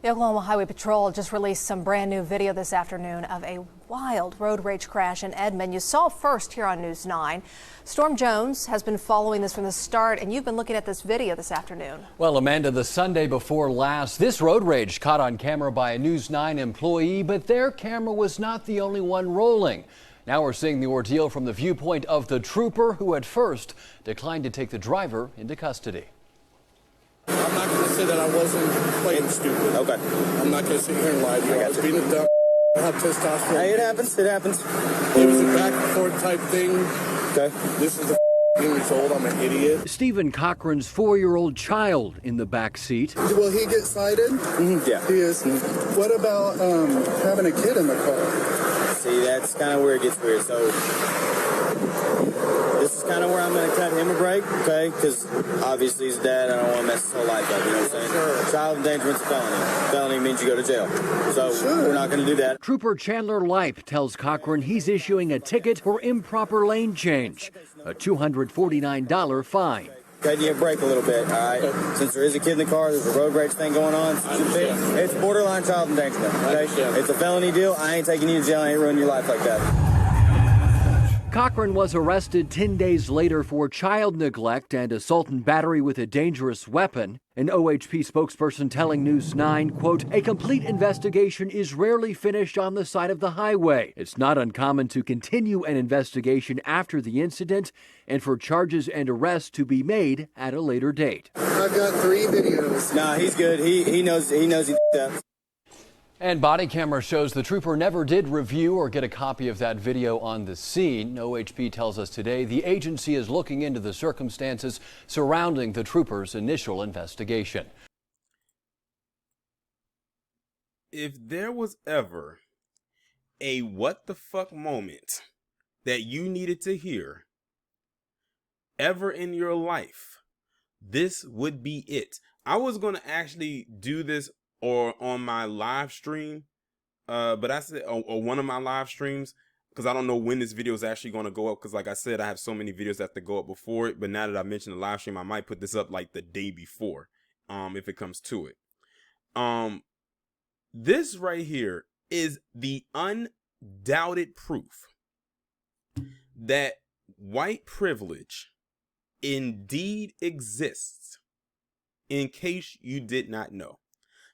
The Oklahoma Highway Patrol just released some brand new video this afternoon of a wild road rage crash in Edmond. You saw first here on News 9. Storm Jones has been following this from the start, and you've been looking at this video this afternoon. Well, Amanda, the Sunday before last, this road rage caught on camera by a News 9 employee, but their camera was not the only one rolling. Now we're seeing the ordeal from the viewpoint of the trooper who at first declined to take the driver into custody. I'm not going to say that I wasn't playing stupid. Okay. I'm not going to sit here and lie to you. I was being a dumb. I have testosterone. Hey, it happens. It happens. It was a back and forth type thing. Okay. This is a years old. I'm an idiot. Stephen Cochran's 4-year-old child in the back seat. Will he get cited? Yeah. He is. What about having a kid in the car? See, that's kind of where it gets weird. So this is kind of where I'm going to cut him a break, okay? Because obviously he's dad. I don't want to mess his whole life up, you know what I'm saying? Sure. Child endangerment's a felony. Felony means you go to jail. So we're not going to do that. Trooper Chandler Lipe tells Cochran he's issuing a ticket for improper lane change, a $249 fine. Cutting you a break a little bit, all right? Since there is a kid in the car, there's a road rage thing going on. It's borderline child endangerment, okay? It's a felony deal. I ain't taking you to jail. I ain't ruining your life like that. Cochran was arrested 10 days later for child neglect and assault and battery with a dangerous weapon. An OHP spokesperson telling News 9, quote, "A complete investigation is rarely finished on the side of the highway. It's not uncommon to continue an investigation after the incident and for charges and arrests to be made at a later date." I've got 3 videos. Nah, he's good. He knows he up. And body camera shows the trooper never did review or get a copy of that video on the scene. OHP tells us today the agency is looking into the circumstances surrounding the trooper's initial investigation. If there was ever a what the fuck moment that you needed to hear ever in your life, this would be it. I was going to actually do this or on my live stream, but I said, or one of my live streams, because I don't know when this video is actually going to go up, because like I said, I have so many videos that have to go up before it, but now that I mentioned the live stream, I might put this up like the day before, if it comes to it. This right here is the undoubted proof that white privilege indeed exists, in case you did not know.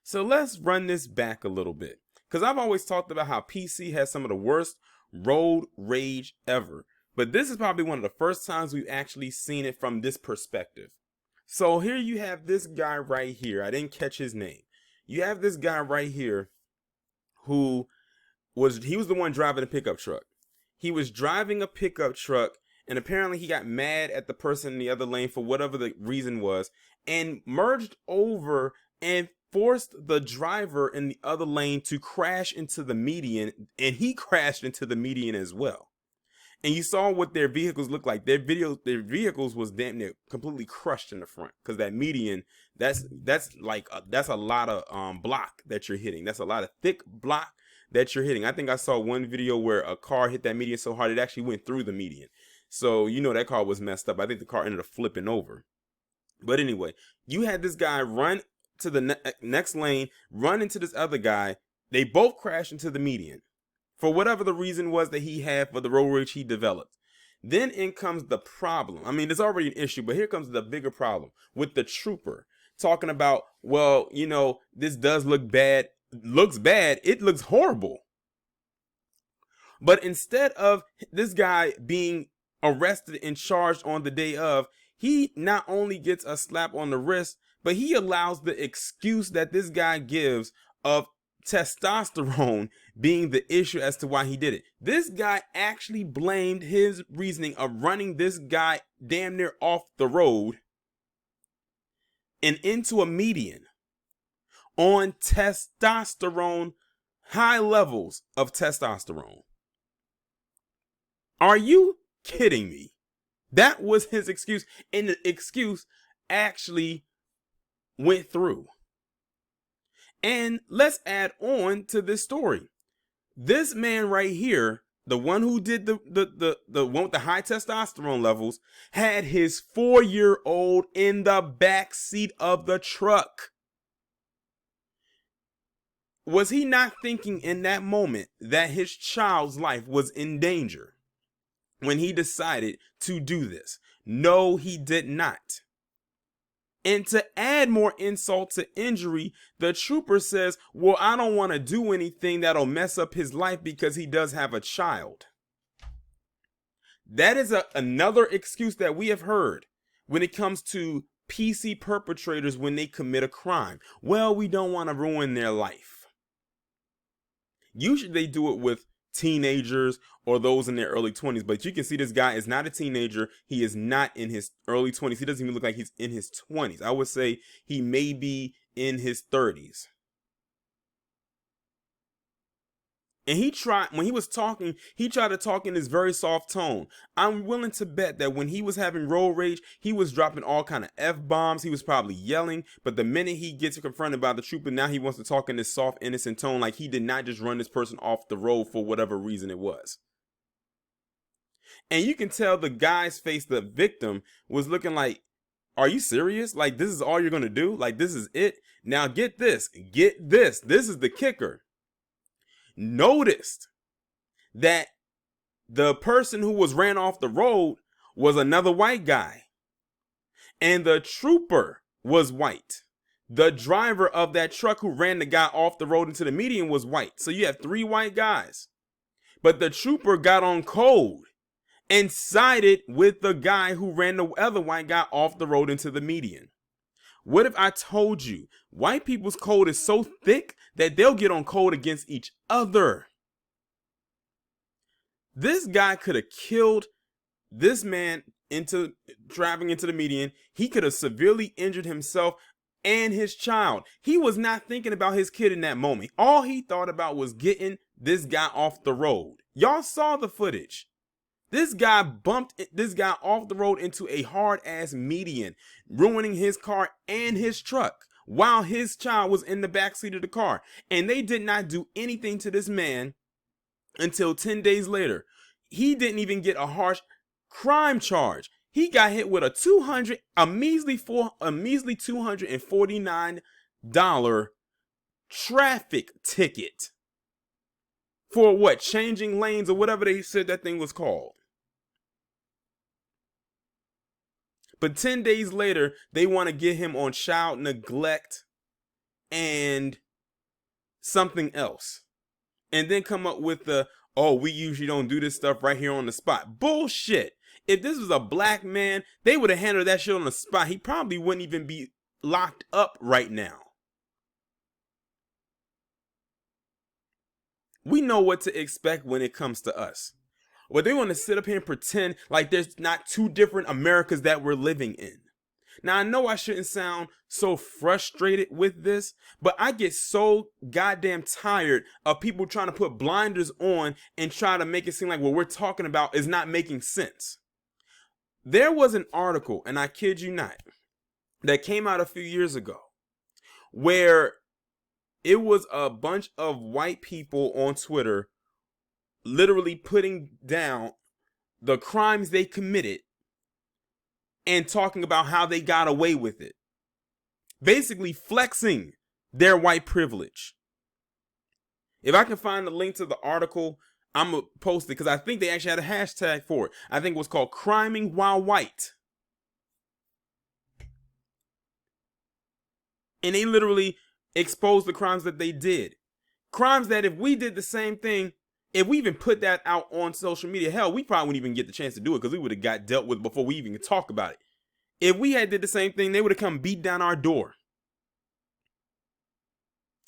So let's run this back a little bit, because I've always talked about how PC has some of the worst road rage ever. But this is probably one of the first times we've actually seen it from this perspective. So here you have this guy right here. I didn't catch his name. You have this guy right here who was the one driving a pickup truck. He was driving a pickup truck, and apparently he got mad at the person in the other lane for whatever the reason was, and merged over and forced the driver in the other lane to crash into the median, and he crashed into the median as well. And you saw what their vehicles looked like. Their vehicles was damn near completely crushed in the front, because that median, that's a lot of block that you're hitting. That's a lot of thick block that you're hitting. I think I saw one video where a car hit that median so hard it actually went through the median. So you know that car was messed up. I think the car ended up flipping over. But anyway, you had this guy run to the next lane, run into this other guy. They both crashed into the median for whatever the reason was that he had for the road rage he developed. Then in comes the problem. I mean, there's already an issue, but here comes the bigger problem with the trooper talking about, well, you know, this does look bad. Looks bad. It looks horrible. But instead of this guy being arrested and charged on the day of, he not only gets a slap on the wrist, but he allows the excuse that this guy gives of testosterone being the issue as to why he did it. This guy actually blamed his reasoning of running this guy damn near off the road and into a median on testosterone, high levels of testosterone. Are you kidding me? That was his excuse, and the excuse actually went through. And let's add on to this story. This man right here, the one who did the one with the high testosterone levels, had his 4-year-old in the back seat of the truck. Was he not thinking in that moment that his child's life was in danger when he decided to do this? No, he did not. And to add more insult to injury, the trooper says, well, I don't want to do anything that'll mess up his life because he does have a child. That is another excuse that we have heard when it comes to PC perpetrators when they commit a crime. Well, we don't want to ruin their life. Usually they do it with teenagers or those in their early 20s, but you can see this guy is not a teenager. He is not in his early 20s. He doesn't even look like he's in his 20s. I would say he may be in his 30s. And when he was talking, he tried to talk in this very soft tone. I'm willing to bet that when he was having road rage, he was dropping all kind of F-bombs. He was probably yelling. But the minute he gets confronted by the trooper, now he wants to talk in this soft, innocent tone, like he did not just run this person off the road for whatever reason it was. And you can tell the guy's face, the victim, was looking like, are you serious? Like, this is all you're going to do? Like, this is it? Now get this. Get this. This is the kicker. Noticed that the person who was ran off the road was another white guy, and the trooper was white. The driver of that truck who ran the guy off the road into the median was white. So you have 3 white guys, but the trooper got on code and sided with the guy who ran the other white guy off the road into the median. What if I told you white people's code is so thick that they'll get on code against each other? This guy could have killed this man into driving into the median. He could have severely injured himself and his child. He was not thinking about his kid in that moment. All he thought about was getting this guy off the road. Y'all saw the footage. This guy bumped this guy off the road into a hard-ass median, ruining his car and his truck while his child was in the backseat of the car. And they did not do anything to this man until 10 days later. He didn't even get a harsh crime charge. He got hit with a measly $249 traffic ticket for what? Changing lanes or whatever they said that thing was called. But 10 days later, they want to get him on child neglect and something else. And then come up with oh, we usually don't do this stuff right here on the spot. Bullshit. If this was a black man, they would have handled that shit on the spot. He probably wouldn't even be locked up right now. We know what to expect when it comes to us. Well, they want to sit up here and pretend like there's not 2 different Americas that we're living in. Now, I know I shouldn't sound so frustrated with this, but I get so goddamn tired of people trying to put blinders on and try to make it seem like what we're talking about is not making sense. There was an article, and I kid you not, that came out a few years ago where it was a bunch of white people on Twitter literally putting down the crimes they committed and talking about how they got away with it. Basically flexing their white privilege. If I can find the link to the article, I'm going to post it because I think they actually had a hashtag for it. I think it was called Criming While White. And they literally exposed the crimes that they did. Crimes that if we did the same thing, if we even put that out on social media, hell, we probably wouldn't even get the chance to do it because we would have got dealt with before we even could talk about it. If we had did the same thing, they would have come beat down our door.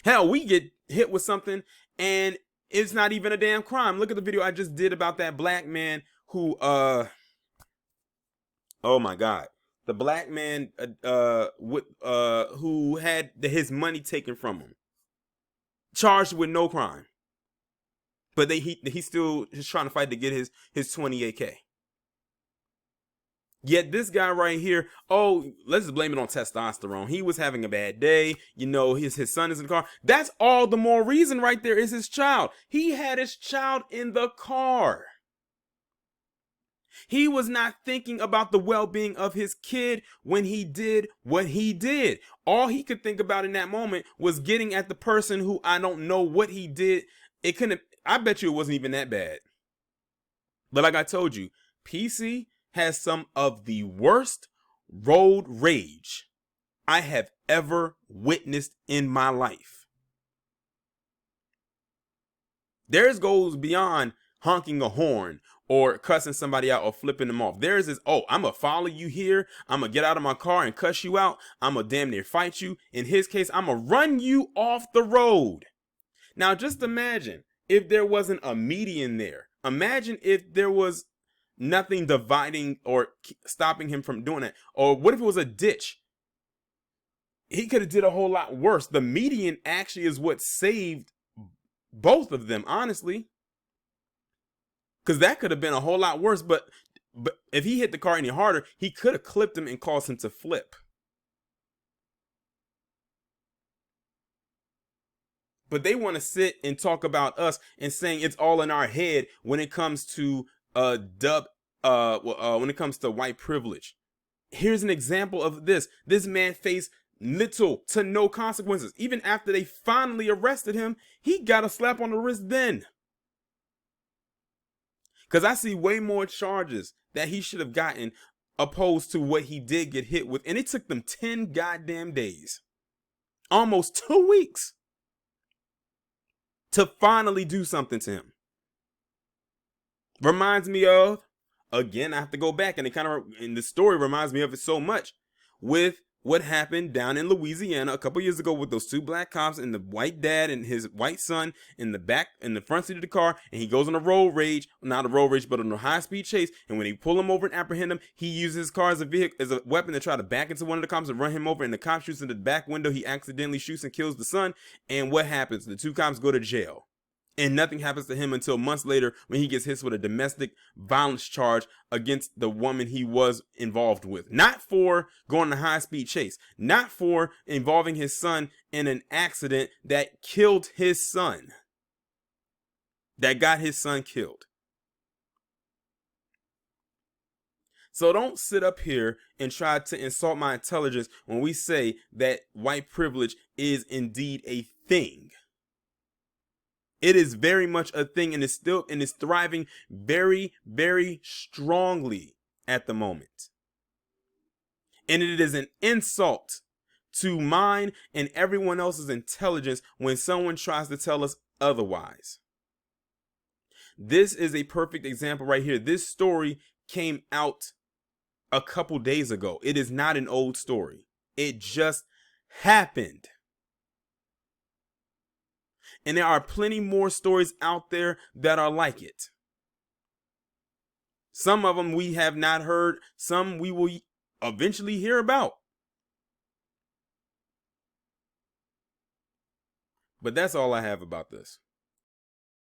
Hell, we get hit with something and it's not even a damn crime. Look at the video I just did about that black man who, oh my God. The black man who had his money taken from him. Charged with no crime. But he still is trying to fight to get his 28K. Yet this guy right here, oh, let's just blame it on testosterone. He was having a bad day. You know, his son is in the car. That's all the more reason right there is his child. He had his child in the car. He was not thinking about the well-being of his kid when he did what he did. All he could think about in that moment was getting at the person who, I don't know what he did. It couldn't, I bet you it wasn't even that bad. But like I told you, PC has some of the worst road rage I have ever witnessed in my life. Theirs goes beyond honking a horn or cussing somebody out or flipping them off. Theirs is, oh, I'm going to follow you here. I'm going to get out of my car and cuss you out. I'm going to damn near fight you. In his case, I'm going to run you off the road. Now, just imagine if there wasn't a median there. Imagine if there was nothing dividing or stopping him from doing that. Or what if it was a ditch? He could have did a whole lot worse. The median actually is what saved both of them, honestly. Because that could have been a whole lot worse. But if he hit the car any harder, he could have clipped him and caused him to flip. But they want to sit and talk about us and saying it's all in our head when it comes to when it comes to white privilege. Here's an example of this. This man faced little to no consequences. Even after they finally arrested him, he got a slap on the wrist then. Because I see way more charges that he should have gotten opposed to what he did get hit with. And it took them 10 goddamn days. Almost 2 weeks. To finally do something to him. Reminds me of, again, I have to go back, and the story reminds me of it so much, with what happened down in Louisiana a couple years ago with those 2 black cops and the white dad and his white son in the front seat of the car, and he goes on a road rage, not a road rage, but on a high-speed chase, and when he pull him over and apprehend him, he uses his car as a weapon to try to back into one of the cops and run him over, and the cop shoots in the back window. He accidentally shoots and kills the son, and what happens? The 2 cops go to jail. And nothing happens to him until months later when he gets hit with a domestic violence charge against the woman he was involved with. Not for going on a high-speed chase. Not for involving his son in an accident that killed his son. That got his son killed. So don't sit up here and try to insult my intelligence when we say that white privilege is indeed a thing. It is very much a thing, and it's thriving very, very strongly at the moment. And it is an insult to mine and everyone else's intelligence when someone tries to tell us otherwise. This is a perfect example right here. This story came out a couple days ago. It is not an old story. It just happened. And there are plenty more stories out there that are like it. Some of them we have not heard. Some we will eventually hear about. But that's all I have about this.